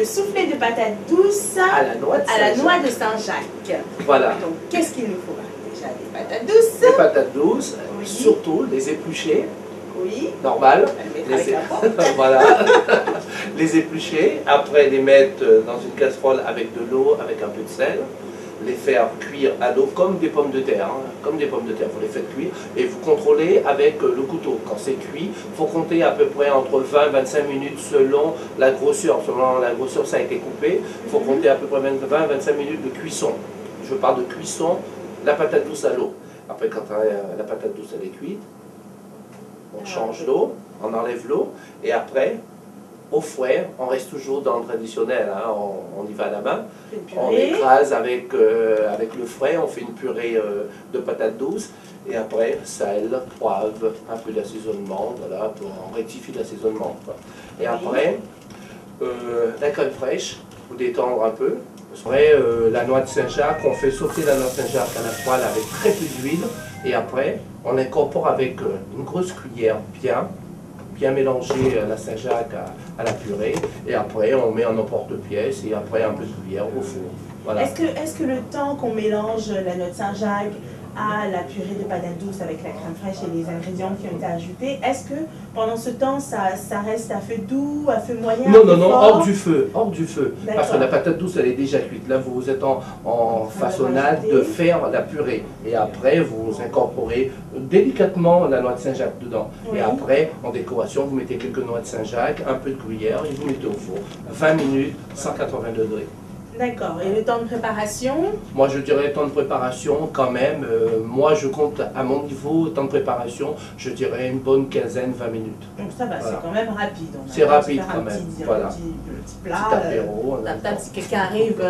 soufflé de patates douces à la noix de Saint-Jacques. Voilà. Donc, qu'est-ce qu'il nous faut? Déjà des patates douces. Des patates douces, Oui. surtout les éplucher. Oui. Normal. On va le mettre avec la peau. Voilà. Les éplucher. Après, les mettre dans une casserole avec de l'eau, avec un peu de sel. Les faire cuire à l'eau comme des pommes de terre. Hein. Comme des pommes de terre, vous les faites cuire. Et vous contrôlez avec le couteau. Quand c'est cuit, il faut compter à peu près entre 20 et 25 minutes selon la grosseur. Selon la grosseur, ça a été coupé. Il faut compter à peu près 20 et 25 minutes de cuisson. Je parle de cuisson, la patate douce à l'eau. Après, quand la patate douce elle est cuite, on change l'eau, on enlève l'eau, et après, au fouet, on reste toujours dans le traditionnel, hein, on y va à la main, on écrase avec le fouet, on fait une purée de patates douces, et après, sel, poivre, un peu d'assaisonnement, voilà, on rectifie l'assaisonnement. Et après, la crème fraîche, pour détendre un peu. Après, la noix de Saint-Jacques, on fait sauter la noix de Saint-Jacques à la poêle avec très peu d'huile, et après, on l'incorpore avec une grosse cuillère bien mélanger la Saint-Jacques à la purée, et après on met en emporte-pièce, et après un peu de cuillère au four. Voilà. Est-ce que le temps qu'on mélange la noix de Saint-Jacques à la purée de patates douces avec la crème fraîche et les ingrédients qui ont été ajoutés, est-ce que pendant ce temps ça reste à feu doux, à feu moyen? Non, hors du feu, parce que la patate douce elle est déjà cuite. Là vous êtes en façonnade de faire la purée, et après vous incorporez délicatement la noix de Saint-Jacques dedans. Oui. Et après, en décoration, vous mettez quelques noix de Saint-Jacques, un peu de gruyère, et vous mettez au four. 20 minutes, 180 degrés. D'accord. Et le temps de préparation? Moi, je dirais temps de préparation quand même. Moi, je compte à mon niveau, temps de préparation, je dirais une bonne quinzaine, 20 minutes. Donc ça va, voilà. C'est quand même rapide. C'est rapide quand même. Voilà. Un petit plat. Petit apéro. Peut-être si quelqu'un arrive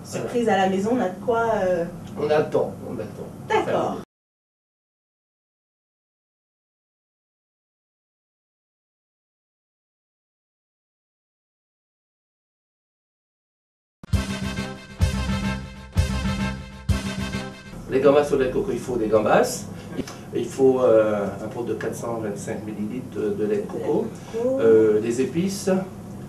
surprise à la maison, on a de quoi... On a le temps. D'accord. Les gambas au lait de coco, il faut des gambas. Il faut un pot de 425 ml de lait de coco, des épices,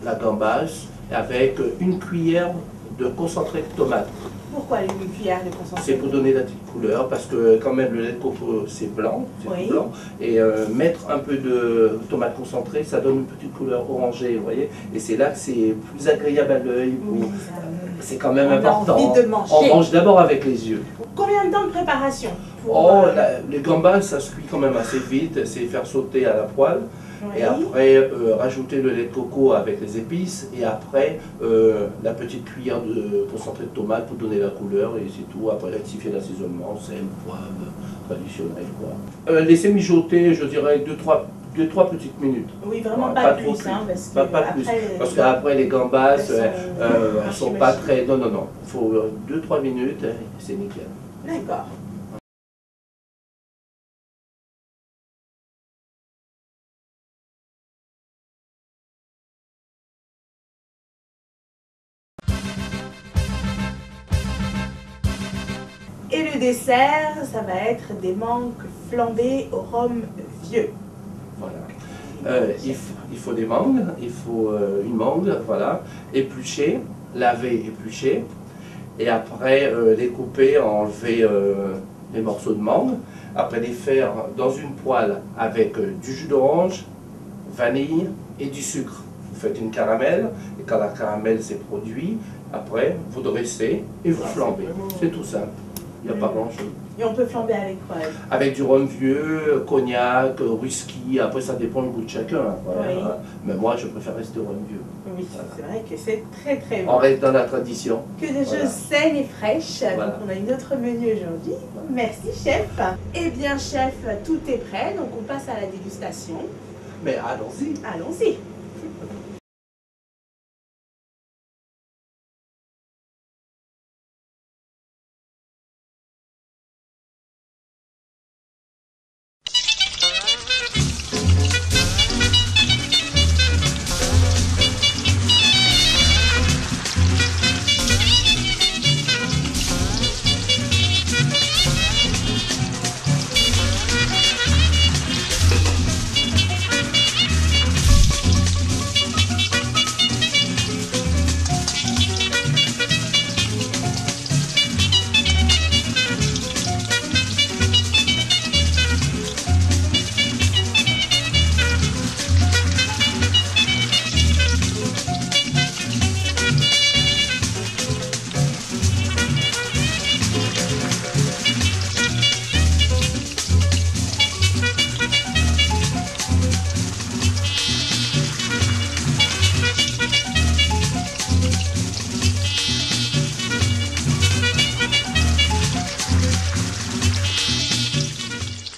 la gambasse, avec une cuillère de concentré de tomate. Pourquoi une cuillère de concentré? C'est pour donner la petite couleur, parce que quand même le lait de coco c'est blanc, oui. Blanc, et mettre un peu de tomate concentrée, ça donne une petite couleur orangée, vous voyez, et c'est là que c'est plus agréable à l'œil. Oui, c'est quand même important. Envie de manger. On mange d'abord avec les yeux. Combien de temps de préparation les gambas, ça se cuit quand même assez vite, c'est faire sauter à la poêle. Oui. Et après, rajouter le lait de coco avec les épices, et après, la petite cuillère de concentré de tomate pour donner la couleur, et c'est tout. Après, rectifier l'assaisonnement, sel, poivre, traditionnel, quoi. Laisser mijoter, je dirais, 2-3 petites minutes. Oui, vraiment pas plus, hein, parce qu'après les gambas, elles sont pas très... Non, il faut 2-3 minutes, c'est nickel. D'accord. Et le dessert, ça va être des mangues flambées au rhum vieux. Voilà. Il faut des mangues, il faut une mangue, voilà, éplucher, laver, éplucher, et après les couper, enlever les morceaux de mangue, après les faire dans une poêle avec du jus d'orange, vanille et du sucre. Vous faites une caramel, et quand la caramel s'est produite, après vous dressez et vous flambez. C'est tout simple. Il n'y a pas grand-chose. Et on peut flamber avec quoi? Avec du rhum vieux, cognac, whisky, après ça dépend du goût de chacun. Voilà. Oui. Mais moi je préfère rester au rhum vieux. Oui, voilà. C'est vrai que c'est très très bon. On reste dans la tradition. Que des choses saines et fraîches. Voilà. Donc on a une autre menu aujourd'hui. Merci chef. Eh bien chef, tout est prêt, donc on passe à la dégustation. Mais allons-y. Allons-y.